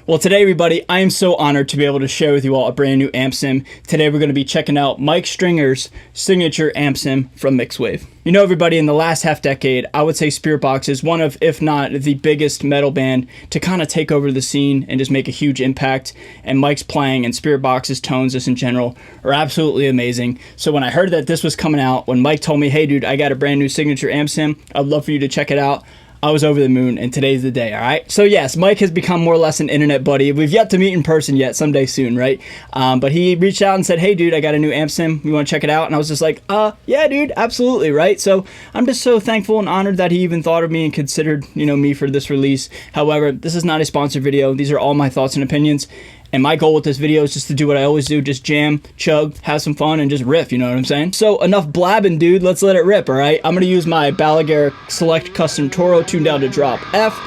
Well, today, everybody, I am so honored to be able to share with you all a brand new amp sim. Today, we're going to be checking out Mike Stringer's signature amp sim from Mixwave. You know, everybody, in the last half decade, I would say Spiritbox is one of, if not the biggest metal band to kind of take over the scene and just make a huge impact. And Mike's playing and Spiritbox's tones just in general are absolutely amazing. So when I heard that this was coming out, when Mike told me, hey, dude, I got a brand new signature amp sim, I'd love for you to check it out, I was over the moon, and today's the day, all right? So yes, Mike has become more or less an internet buddy. We've yet to meet in person yet, someday soon, right? But he reached out and said, hey, dude, I got a new amp sim. You want to check it out? And I was just like, yeah, dude, absolutely, right? So I'm just so thankful and honored that he even thought of me and considered, you know, me for this release. However, this is not a sponsored video. These are all my thoughts and opinions. And my goal with this video is just to do what I always do, just jam, chug, have some fun, and just riff, you know what I'm saying? So enough blabbing, dude, let's let it rip, all right? I'm gonna use my Balaguer Select Custom Toro tuned down to drop F,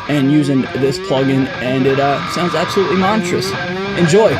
and using this plugin, and it sounds absolutely monstrous. Enjoy.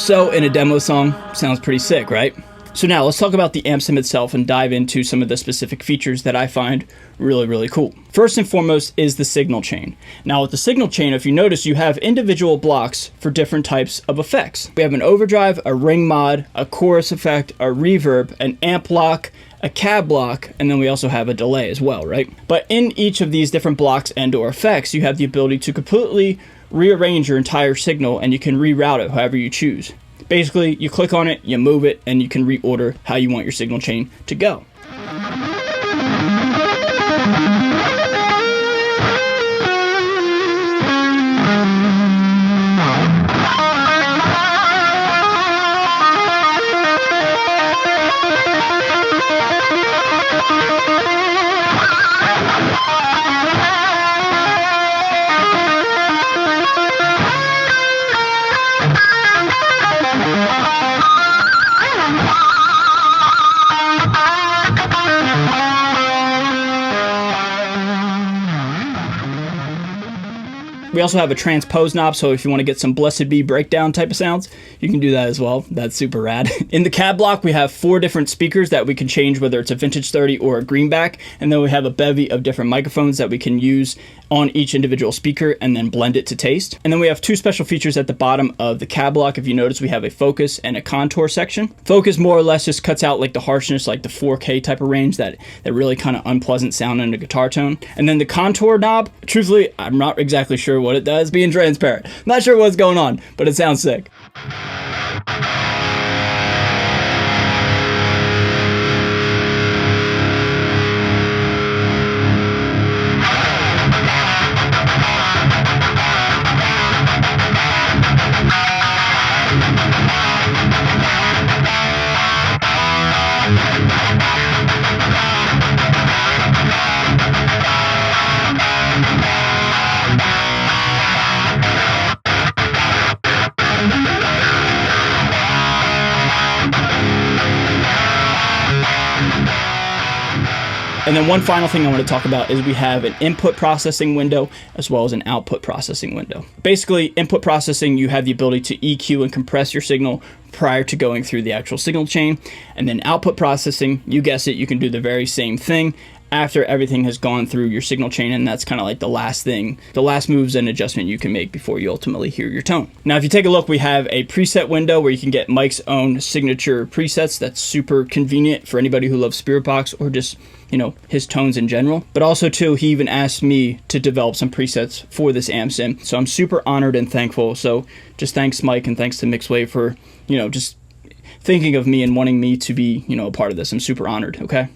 So in a demo song, sounds pretty sick, right? So now let's talk about the amp sim itself and dive into some of the specific features that I find really, really cool. First and foremost is the signal chain. Now with the signal chain, if you notice, you have individual blocks for different types of effects. We have an overdrive, a ring mod, a chorus effect, a reverb, an amp block, a cab block, and then we also have a delay as well, right? But in each of these different blocks and or effects, you have the ability to completely rearrange your entire signal, and you can reroute it however you choose. Basically, you click on it, you move it, and you can reorder how you want your signal chain to go. We also have a transpose knob, so if you want to get some Blessed Be breakdown type of sounds, you can do that as well. That's super rad. In the cab block, we have 4 different speakers that we can change, whether it's a vintage 30 or a greenback, and then we have a bevy of different microphones that we can use on each individual speaker and then blend it to taste. And then we have 2 special features at the bottom of the cab block. If you notice, we have a focus and a contour section. Focus more or less just cuts out like the harshness, like the 4K type of range, that really kind of unpleasant sound in a guitar tone. And then the contour knob, truthfully, I'm not exactly sure what it does, being transparent. Not sure what's going on, but it sounds sick. And then one final thing I want to talk about is we have an input processing window as well as an output processing window. Basically, input processing, you have the ability to EQ and compress your signal prior to going through the actual signal chain. And then output processing, you guess it, you can do the very same thing after everything has gone through your signal chain, and that's kind of like the last moves and adjustment you can make before you ultimately hear your tone. Now, if you take a look, we have a preset window where you can get Mike's own signature presets. That's super convenient for anybody who loves Spiritbox or just, you know, his tones in general. But also too, he even asked me to develop some presets for this amp sim. So I'm super honored and thankful. So just thanks Mike, and thanks to Mixwave for, you know, just thinking of me and wanting me to be, you know, a part of this. I'm super honored, okay?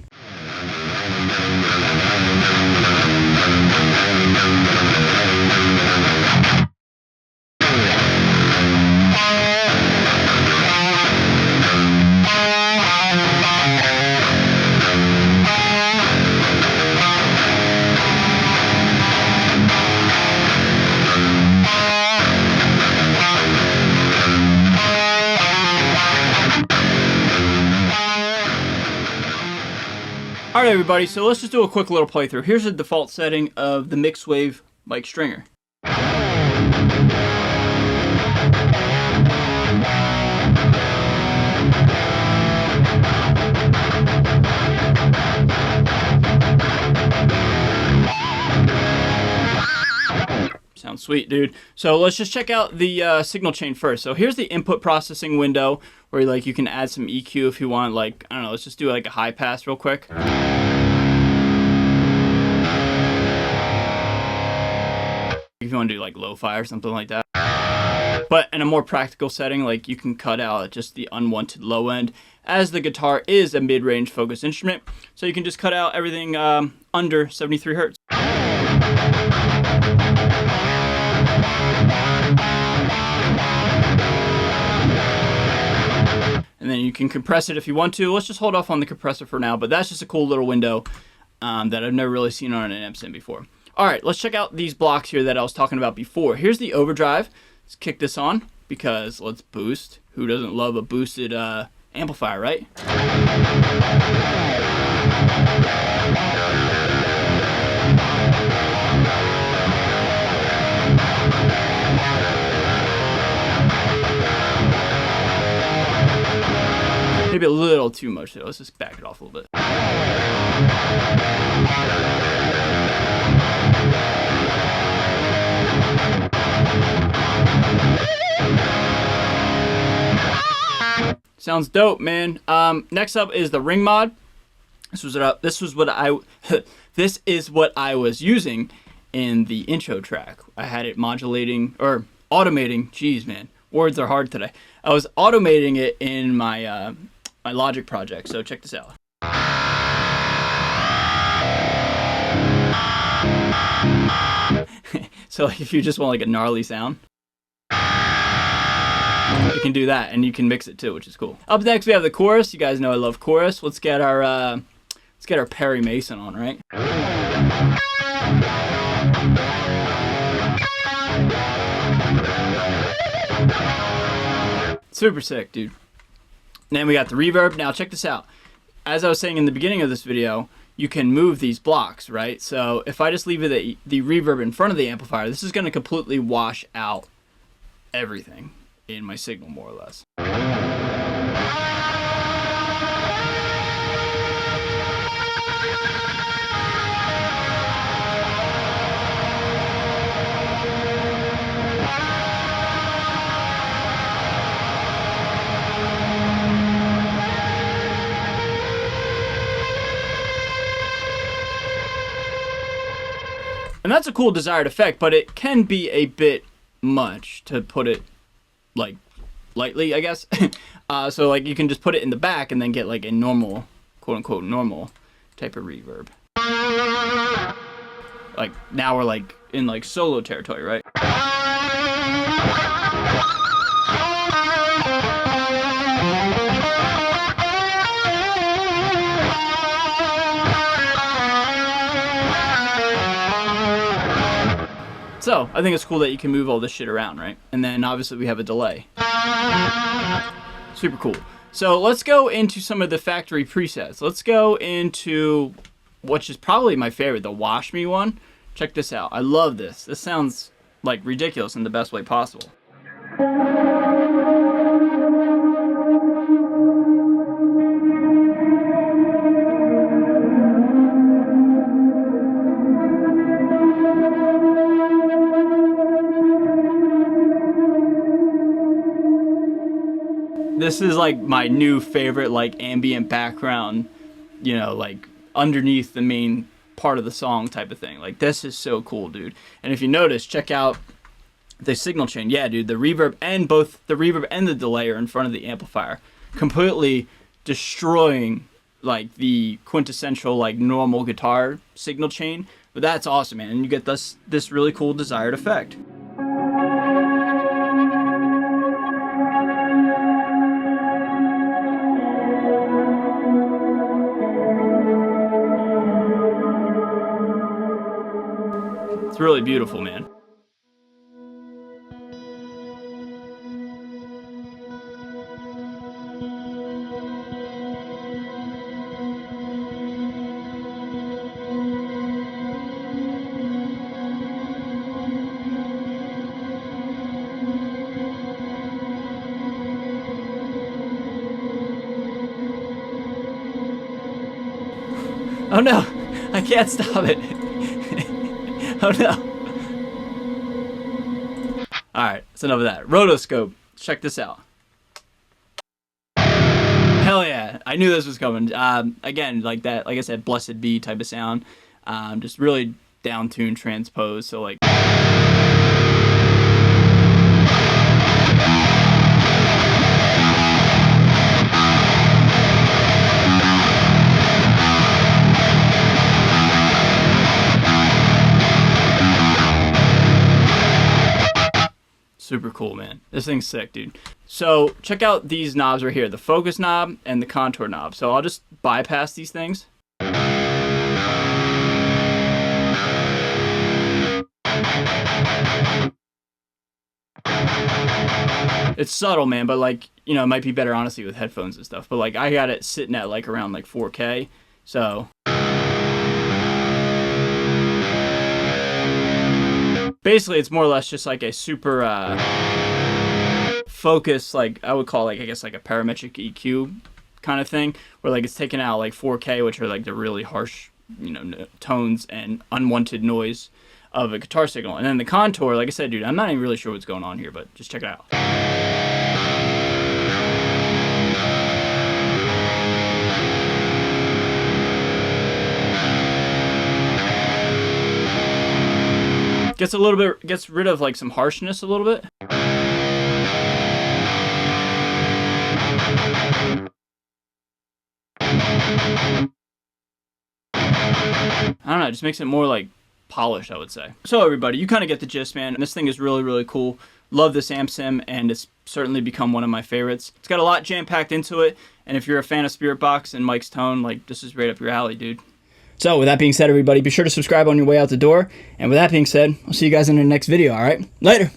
Alright everybody, so let's just do a quick little playthrough. Here's the default setting of the Mixwave mic stringer. Sounds sweet, dude. So let's just check out the signal chain first. So here's the input processing window where like you can add some EQ if you want. Like, I don't know, let's just do like a high pass real quick. If you want to do like lo-fi or something like that. But in a more practical setting, like you can cut out just the unwanted low end, as the guitar is a mid-range focused instrument. So you can just cut out everything under 73 hertz. And then you can compress it if you want to. Let's just hold off on the compressor for now, but that's just a cool little window that I've never really seen on an amp sim before. All right, let's check out these blocks here that I was talking about before. Here's the overdrive. Let's kick this on because let's boost. Who doesn't love a boosted amplifier, right? Maybe a little too much though. Let's just back it off a little bit. Sounds dope, man. Next up is the ring mod. This is what I was using in the intro track. I had it modulating or automating. Jeez, man, words are hard today. I was automating it in my my Logic project. So check this out. So like, if you just want like a gnarly sound, you can do that, and you can mix it too, which is cool. Up next we have the chorus. You guys know I love chorus. Let's get our Perry Mason on, right? Super sick, dude. And then we got the reverb. Now check this out. As I was saying in the beginning of this video, you can move these blocks, right? So if I just leave the reverb in front of the amplifier, this is going to completely wash out everything in my signal, more or less. And that's a cool desired effect, but it can be a bit much, to put it like lightly, I guess. So like you can just put it in the back and then get like a normal, quote unquote normal type of reverb. Like now we're like in like solo territory, right? So I think it's cool that you can move all this shit around, right? And then obviously we have a delay. Super cool. So let's go into some of the factory presets. Let's go into, which is probably my favorite, the Wash Me one. Check this out. I love this. This sounds like ridiculous in the best way possible. this is like my new favorite like ambient background, you know, like underneath the main part of the song type of thing. Like this is so cool, dude. And if you notice, check out the signal chain. Yeah, dude, the reverb and both the reverb and the delay are in front of the amplifier, completely destroying like the quintessential like normal guitar signal chain. But that's awesome, man. And you get this really cool desired effect. It's really beautiful, man. Oh no, I can't stop it. Oh no. Alright, that's enough of that. Rotoscope, check this out. Hell yeah, I knew this was coming. Again, like that, like I said, Blessed Be type of sound. Just really down-tuned transpose, so like... Super cool, man. This thing's sick, dude. So check out these knobs right here, the focus knob and the contour knob. So I'll just bypass these things. It's subtle, man, but like, you know, it might be better honestly with headphones and stuff. But like I got it sitting at like around like 4K. So basically, it's more or less just like a super focus, like I would call like, I guess like a parametric EQ kind of thing, where like it's taking out like 4K, which are like the really harsh, you know, tones and unwanted noise of a guitar signal. And then the contour, like I said, dude, I'm not even really sure what's going on here, but just check it out. Gets rid of like some harshness a little bit. I don't know, it just makes it more like polished, I would say. So everybody, you kind of get the gist, man. And this thing is really, really cool. Love this amp sim, and it's certainly become one of my favorites. It's got a lot jam-packed into it, and if you're a fan of Spiritbox and Mike's tone, like this is right up your alley, dude. So with that being said, everybody, be sure to subscribe on your way out the door. And with that being said, I'll see you guys in the next video, all right? Later.